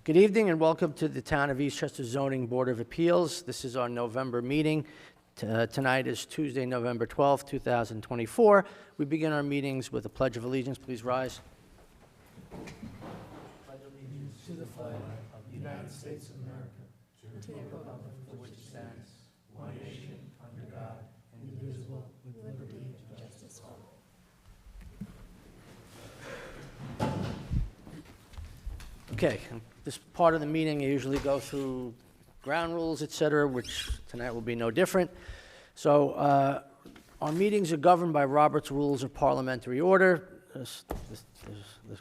Good evening and welcome to the Town of Eastchester Zoning Board of Appeals. This is our November meeting. Tonight is Tuesday, November 12th, 2024. We begin our meetings with a Pledge of Allegiance. Please rise. Pledge allegiance to the flag of the United States of America, to the republic for which it stands, one nation, under God, indivisible, with liberty and justice for all. Okay, this part of the meeting I usually go through ground rules, etc., which tonight will be no different. So our meetings are governed by Robert's Rules of Parliamentary Order. The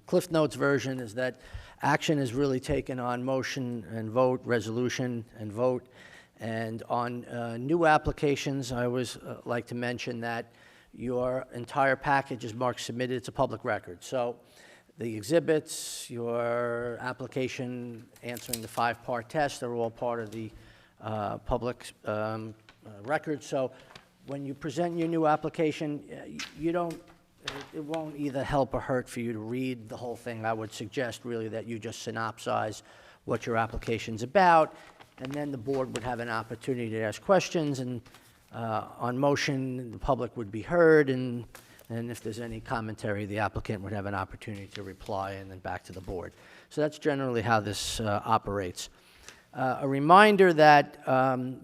Cliff Notes version is that action is really taken on motion and vote, resolution and vote. And on new applications, I always like to mention that your entire package is marked submitted. It's a public record. So the exhibits, your application, answering the 5-part test are all part of the public record. So when you present your new application, it won't either help or hurt for you to read the whole thing. I would suggest really that you just synopsize what your application's about, and then the board would have an opportunity to ask questions, and on motion, the public would be heard, and if there's any commentary, the applicant would have an opportunity to reply and then back to the board. So that's generally how this operates. A reminder that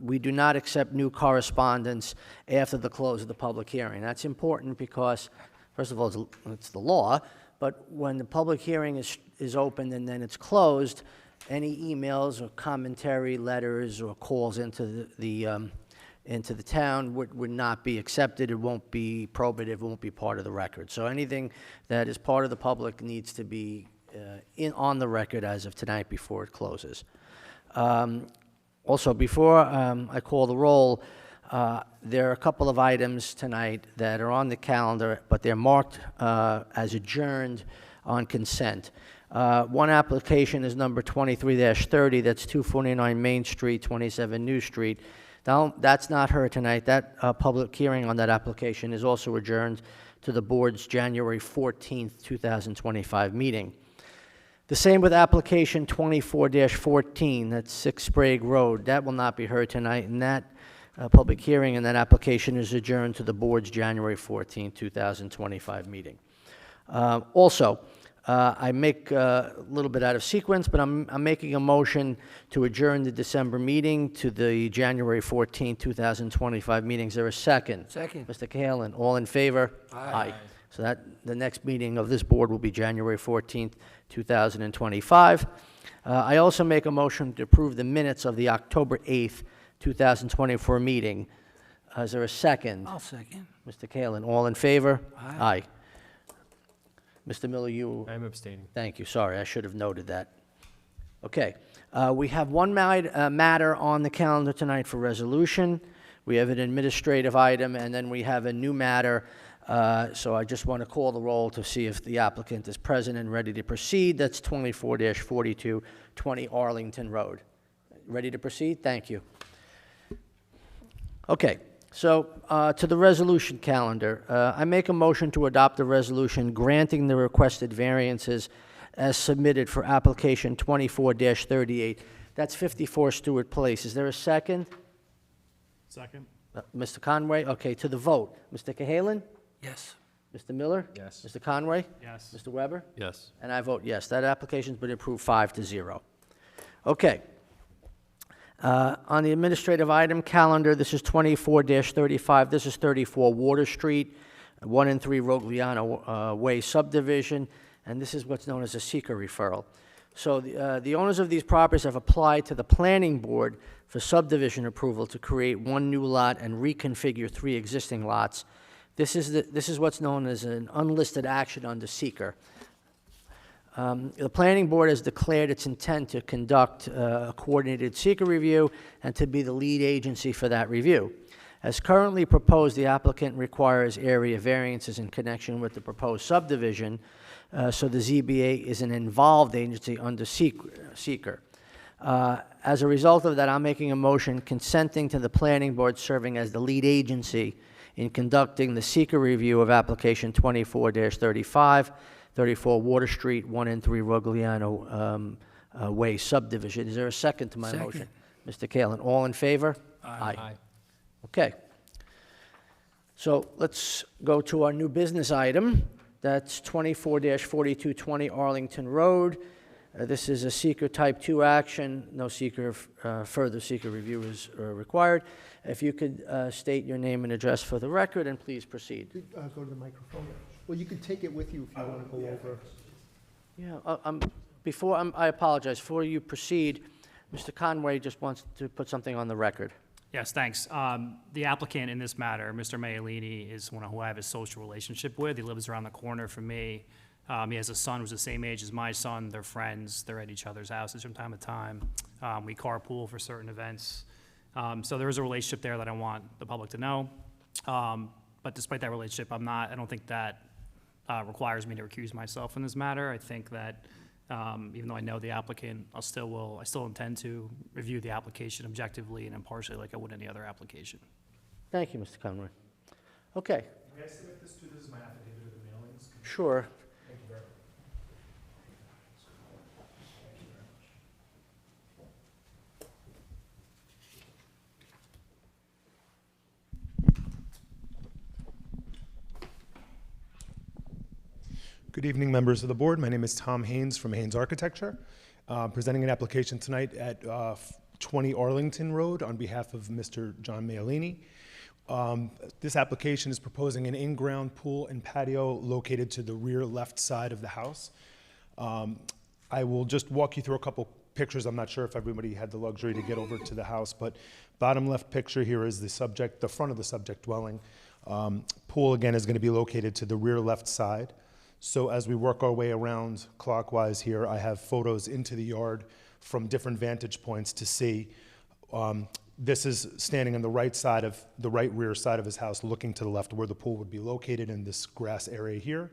we do not accept new correspondence after the close of the public hearing. That's important because, first of all, it's the law, but when the public hearing is opened and then it's closed, any emails or commentary, letters, or calls into the town would not be accepted. It won't be probative. It won't be part of the record. So anything that is part of the public needs to be on the record as of tonight before it closes. Also, before I call the roll, there are a couple of items tonight that are on the calendar, but they're marked as adjourned on consent. One application is number 23-30. That's 249 Main Street, 27 New Street. That's not heard tonight. That public hearing on that application is also adjourned to the board's January 14th, 2025 meeting. The same with application 24-14, that's 6 Sprague Road. That will not be heard tonight, and that public hearing and that application is adjourned to the board's January 14th, 2025 meeting. Also, I make a little bit out of sequence, but I'm making a motion to adjourn the December meeting to the January 14, 2025 meeting. Is there a second? Second. Mr. Cahalan, all in favor? Aye. So that the next meeting of this board will be January 14th, 2025. I also make a motion to approve the minutes of the October 8th, 2024 meeting. Is there a second? I'll second. Mr. Cahalan, all in favor? Aye. Aye. Mr. Miller, you... I'm abstaining. Thank you. Sorry, I should have noted that. Okay. We have one matter on the calendar tonight for resolution. We have an administrative item, and then we have a new matter. So I just want to call the roll to see if the applicant is present and ready to proceed. That's 24-42, 20 Arlington Road. Ready to proceed? Thank you. Okay. So, to the resolution calendar, I make a motion to adopt the resolution granting the requested variances as submitted for application 24-38. That's 54 Stewart Place. Is there a second? Second. Mr. Conway? Okay, to the vote. Mr. Cahalan? Yes. Mr. Miller? Yes. Mr. Conway? Yes. Mr. Weber? Yes. And I vote yes. That application's been approved 5-0. Okay. On the administrative item calendar, this is 24-35. This is 34 Water Street, 1 and 3 Rogliano Way subdivision, and this is what's known as a seeker referral. So the owners of these properties have applied to the planning board for subdivision approval to create 1 new lot and reconfigure 3 existing lots. This is what's known as an unlisted action under seeker. The planning board has declared its intent to conduct a coordinated seeker review and to be the lead agency for that review. As currently proposed, the applicant requires area variances in connection with the proposed subdivision, so the ZBA is an involved agency under seeker. As a result of that, I'm making a motion consenting to the planning board serving as the lead agency in conducting the seeker review of application 24-35, 34 Water Street, 1 and 3 Rogliano Way subdivision. Is there a second to my Second. motion? Mr. Kalin, all in favor? Aye. Okay. So let's go to our new business item. That's 24-4220 Arlington Road. This is a seeker type 2 action. No further seeker review is required. If you could state your name and address for the record, and please proceed. Go to the microphone. Well, you can take it with you if you want to go over. Yeah, I apologize. Before you proceed, Mr. Conway just wants to put something on the record. Yes, thanks. The applicant in this matter, Mr. Maialini, is one who I have a social relationship with. He lives around the corner from me. He has a son who's the same age as my son. They're friends. They're at each other's houses from time to time. We carpool for certain events. So there is a relationship there that I want the public to know. But despite that relationship, I don't think that requires me to recuse myself in this matter. I think that even though I know the applicant, I still intend to review the application objectively and impartially like I would any other application. Thank you, Mr. Conway. Okay, May I submit this as my affidavit of the mailings? sure. Thank you very much. Good evening, members of the board. My name is Tom Haynes from Haynes Architecture. Presenting an application tonight at 20 Arlington Road on behalf of Mr. John Maialini. This application is proposing an in-ground pool and patio located to the rear left side of the house. I will just walk you through a couple pictures. I'm not sure if everybody had the luxury to get over to the house, but bottom left picture here is the front of the subject dwelling. Pool, again, is going to be located to the rear left side. So as we work our way around clockwise here, I have photos into the yard from different vantage points to see. This is standing on the right rear side of his house, looking to the left where the pool would be located in this grass area here.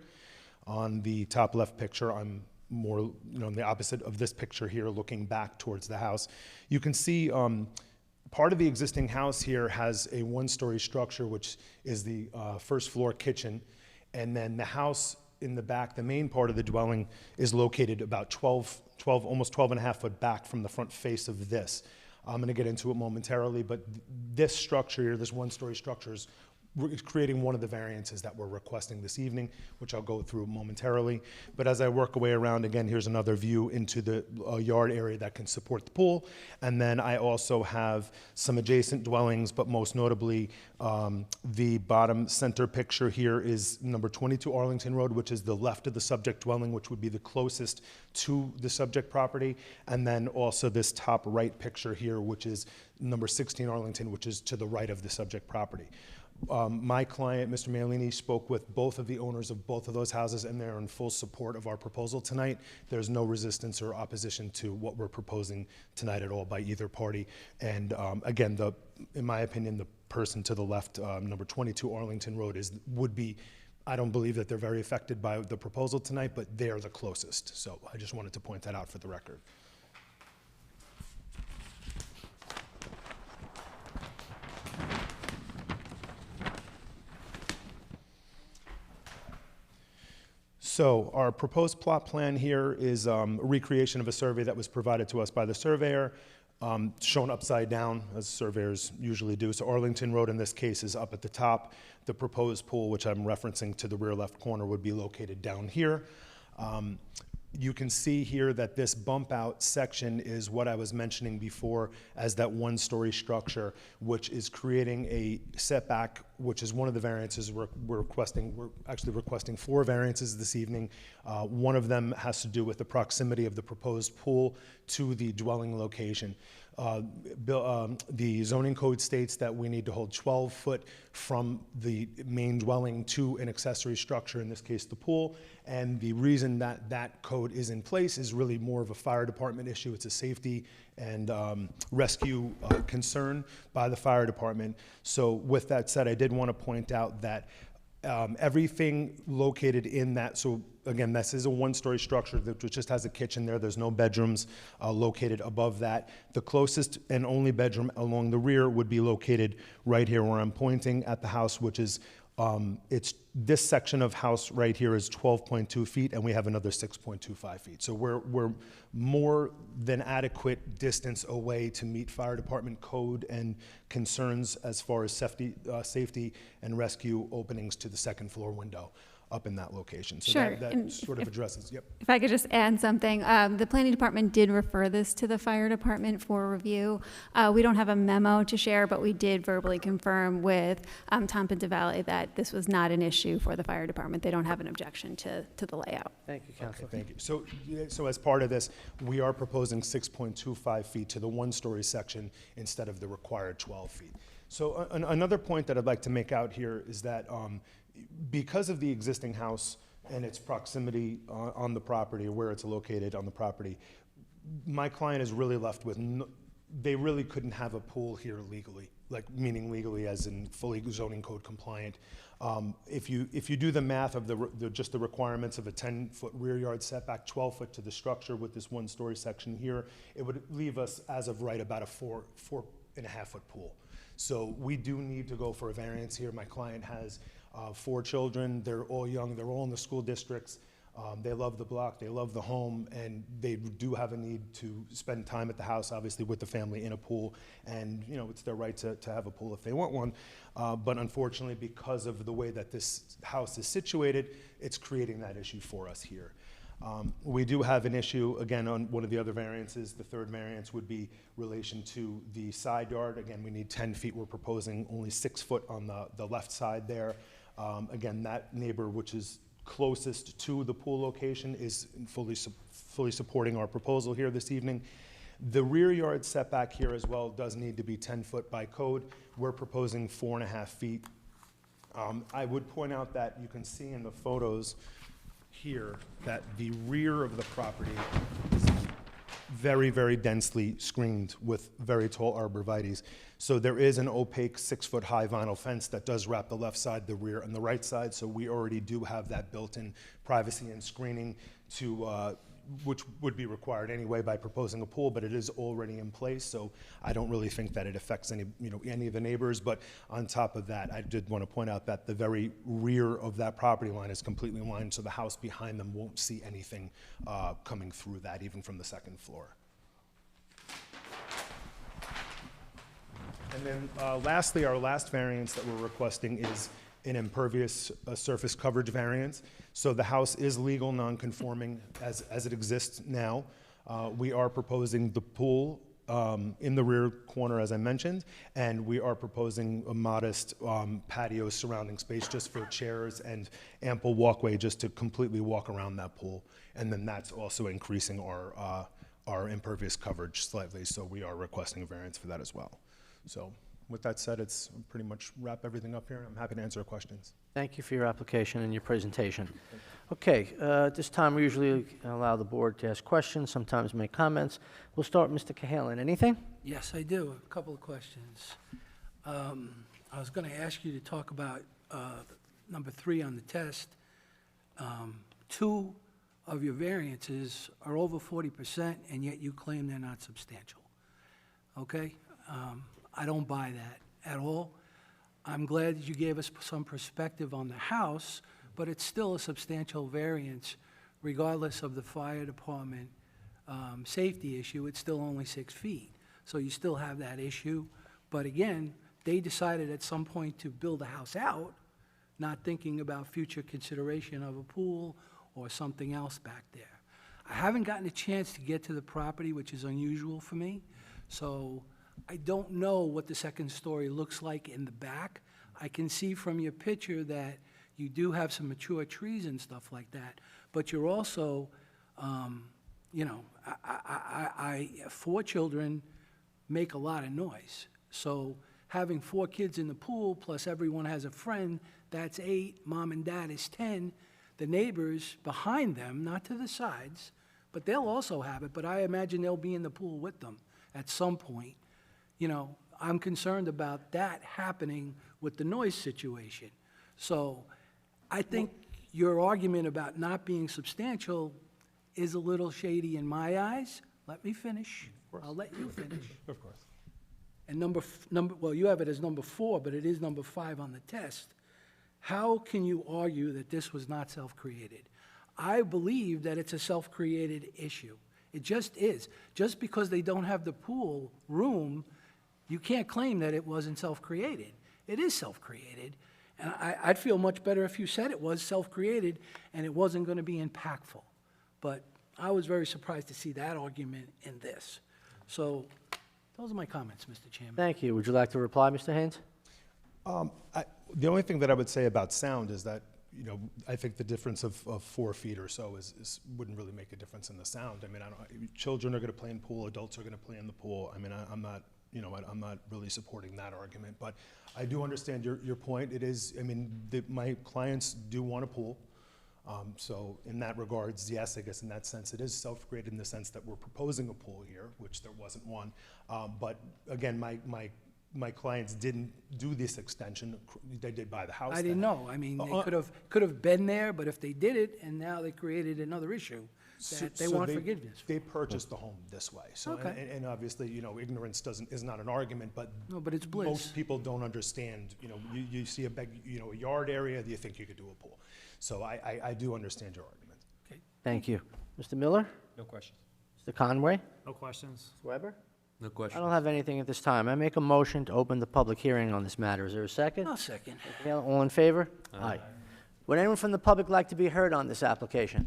On the top left picture, I'm more, on the opposite of this picture here, looking back towards the house. You can see part of the existing house here has a one-story structure, which is the first floor kitchen, and then the house in the back, the main part of the dwelling, is located about almost 12 and a half foot back from the front face of this. I'm going to get into it momentarily, but this structure here, this one-story structure, is creating one of the variances that we're requesting this evening, which I'll go through momentarily. But as I work away around, again, here's another view into the yard area that can support the pool. And then I also have some adjacent dwellings, but most notably, the bottom center picture here is number 22 Arlington Road, which is the left of the subject dwelling, which would be the closest to the subject property. And then also this top right picture here, which is number 16 Arlington, which is to the right of the subject property. My client, Mr. Maialini, spoke with both of the owners of both of those houses, and they're in full support of our proposal tonight. There's no resistance or opposition to what we're proposing tonight at all by either party. And again, in my opinion, the person to the left, number 22 Arlington Road, would be, I don't believe that they're very affected by the proposal tonight, but they are the closest. So I just wanted to point that out for the record. So our proposed plot plan here is a recreation of a survey that was provided to us by the surveyor, shown upside down, as surveyors usually do. So Arlington Road in this case is up at the top. The proposed pool, which I'm referencing to the rear left corner, would be located down here. You can see here that this bump out section is what I was mentioning before as that one-story structure, which is creating a setback, which is one of the variances we're requesting. We're actually requesting 4 variances this evening. One of them has to do with the proximity of the proposed pool to the dwelling location. The zoning code states that we need to hold 12 foot from the main dwelling to an accessory structure, in this case the pool. And the reason that that code is in place is really more of a fire department issue. It's a safety and rescue concern by the fire department. So with that said, I did want to point out that everything located in that, so again, this is a one-story structure that just has a kitchen there. There's no bedrooms located above that. The closest and only bedroom along the rear would be located right here where I'm pointing at the house, which is This section of house right here is 12.2 feet, and we have another 6.25 feet. So we're more than adequate distance away to meet fire department code and concerns as far as safety and rescue openings to the second floor window up in that location. So Sure, that and sort of addresses, yep. If I could just add something, the planning department did refer this to the fire department for review. We don't have a memo to share, but we did verbally confirm with Tom Pintavalley that this was not an issue for the fire department. They don't have an objection to the layout. Thank you, Okay, Counselor. thank you. So as part of this, we are proposing 6.25 feet to the one-story section instead of the required 12 feet. So another point that I'd like to make out here is that because of the existing house and its proximity on the property, or where it's located on the property, my client is really left with, they really couldn't have a pool here legally, like meaning legally as in fully zoning code compliant. If you do the math of just the requirements of a 10-foot rear yard setback, 12 foot to the structure with this one-story section here, it would leave us as of right about a 4.5-foot pool. So we do need to go for a variance here. My client has 4 children. They're all young. They're all in the school districts. They love the block. They love the home, and they do have a need to spend time at the house, obviously, with the family in a pool. And it's their right to have a pool if they want one. But unfortunately, because of the way that this house is situated, it's creating that issue for us here. We do have an issue, again, on one of the other variances. The third variance would be relation to the side yard. Again, we need 10 feet. We're proposing only 6 foot on the left side there. Again, that neighbor, which is closest to the pool location, is fully supporting our proposal here this evening. The rear yard setback here as well does need to be 10 foot by code. We're proposing 4.5 feet. I would point out that you can see in the photos here that the rear of the property is very, very densely screened with very tall arborvitaes. So there is an opaque 6-foot high vinyl fence that does wrap the left side, the rear, and the right side. So we already do have that built-in privacy and screening to which would be required anyway by proposing a pool, but it is already in place. So I don't really think that it affects any of the neighbors. But on top of that, I did want to point out that the very rear of that property line is completely lined, so the house behind them won't see anything coming through that, even from the second floor. And then lastly, our last variance that we're requesting is an impervious surface coverage variance. So the house is legal non-conforming as it exists now. We are proposing the pool in the rear corner, as I mentioned, and we are proposing a modest patio surrounding space just for chairs and ample walkway just to completely walk around that pool. And then that's also increasing our impervious coverage slightly, so we are requesting a variance for that as well. So with that said, it's pretty much wrap everything up here. I'm happy to answer questions. Thank you for your application and your presentation. Okay, at this time, we usually allow the board to ask questions, sometimes make comments. We'll start with Mr. Cahalan. Anything? Yes, I do. A couple of questions. I was going to ask you to talk about number 3 on the test. 2 of your variances are over 40%, and yet you claim they're not substantial. Okay? I don't buy that at all. I'm glad that you gave us some perspective on the house, but it's still a substantial variance, regardless of the fire department safety issue. It's still only 6 feet. So you still have that issue. But again, they decided at some point to build a house out, not thinking about future consideration of a pool or something else back there. I haven't gotten a chance to get to the property, which is unusual for me. So I don't know what the second story looks like in the back. I can see from your picture that you do have some mature trees and stuff like that, but you're also, 4 children make a lot of noise. So having 4 kids in the pool, plus everyone has a friend, that's 8, mom and dad is 10. The neighbors behind them, not to the sides, but they'll also have it, but I imagine they'll be in the pool with them at some point. I'm concerned about that happening with the noise situation. So I think your argument about not being substantial is a little shady in my eyes. Let me finish. I'll let you finish. Of course. And well, you have it as number 4, but it is number 5 on the test. How can you argue that this was not self-created? I believe that it's a self-created issue. It just is. Just because they don't have the pool room, you can't claim that it wasn't self-created. It is self-created. And I'd feel much better if you said it was self-created and it wasn't going to be impactful. But I was very surprised to see that argument in this. So those are my comments, Mr. Chairman. Thank you. Would you like to reply, Mr. Haynes? The only thing that I would say about sound is that, you know, I think the difference of 4 feet or so wouldn't really make a difference in the sound. I mean, children are going to play in the pool, adults are going to play in the pool. I mean, I'm not, you know, I'm not really supporting that argument, but I do understand your point. It is, I mean, my clients do want a pool. So in that regards, yes, I guess in that sense, it is self-created in the sense that we're proposing a pool here, which there wasn't one. But again, my clients didn't do this extension. They did buy the house. I didn't know. I mean, they could have been there, but if they did it and now they created another issue, that they want forgiveness. They purchased the home this way. So, Okay. and obviously, you know, ignorance is not an argument, but No, but it's bliss. most people don't understand. You know, you see a yard area, you think you could do a pool. So I do understand your argument. Okay. Thank you. Mr. Miller? No questions. Mr. Conway? No questions? Mr. Weber? No I question. don't have anything at this time. I make a motion to open the public hearing on this matter. Is there a second? I'll second. Okay, all in favor? Aye. Would anyone from the public like to be heard on this application?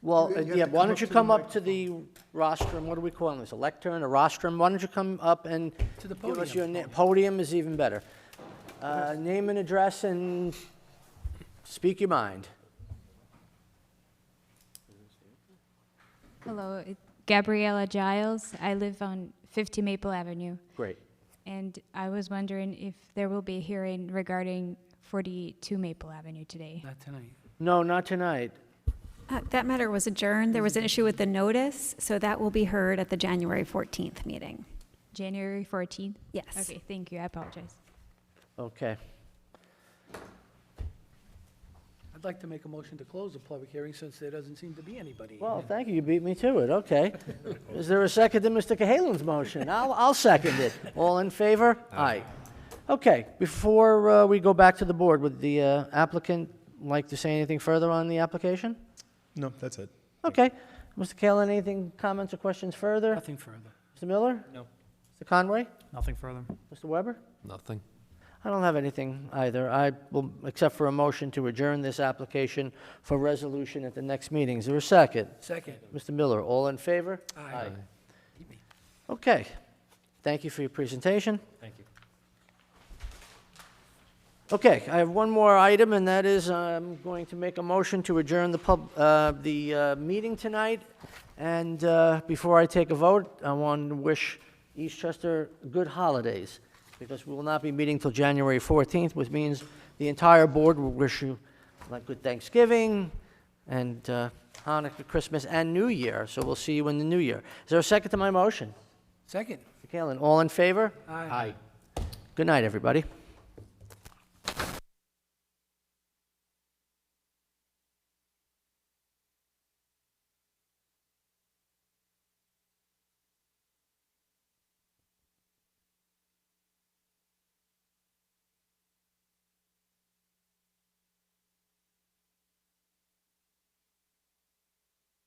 Well, You have to yeah, why come don't up you to the come up to the rostrum, what are we calling this, a lectern, a rostrum? Why don't you come up and To the give us your podium. podium is even better. Name and address and speak your mind. Hello, Gabriella Giles. I live on 50 Maple Avenue, Great. and I was wondering if there will be a hearing regarding 42 Maple Avenue today. Not tonight. No, not tonight. That matter was adjourned. There was an issue with the notice, so that will be heard at the January 14th meeting. January 14th? Yes. Okay, thank you. I apologize. Okay. I'd like to make a motion to close the public hearing since there doesn't seem to be anybody. Well, thank you, you beat me to it, okay. Is there a second to Mr. Cahalan's motion? I'll second it. All in favor? Aye. Okay, before we go back to the board, would the applicant like to say anything further on the application? No, that's it. Okay. Mr. Cahalan, anything, comments or questions further? Nothing further. Mr. Miller? No. Mr. Conway? Nothing further? Mr. Weber? Nothing. I don't have anything either. I will accept for a motion to adjourn this application for resolution at the next meeting. Is there a second? Second. Mr. Miller, all in favor? Aye. Okay. Thank you for your presentation. Thank you. Okay, I have one more item, and that is I'm going to make a motion to adjourn the meeting tonight. And before I take a vote, I want to wish Eastchester good holidays, because we will not be meeting till January 14th, which means the entire board will wish you like good Thanksgiving and Hanukkah, Christmas, and New Year. So we'll see you in the New Year. Is there a second to my motion? Second. Mr. Kalin, all in favor? Aye. Good night, everybody.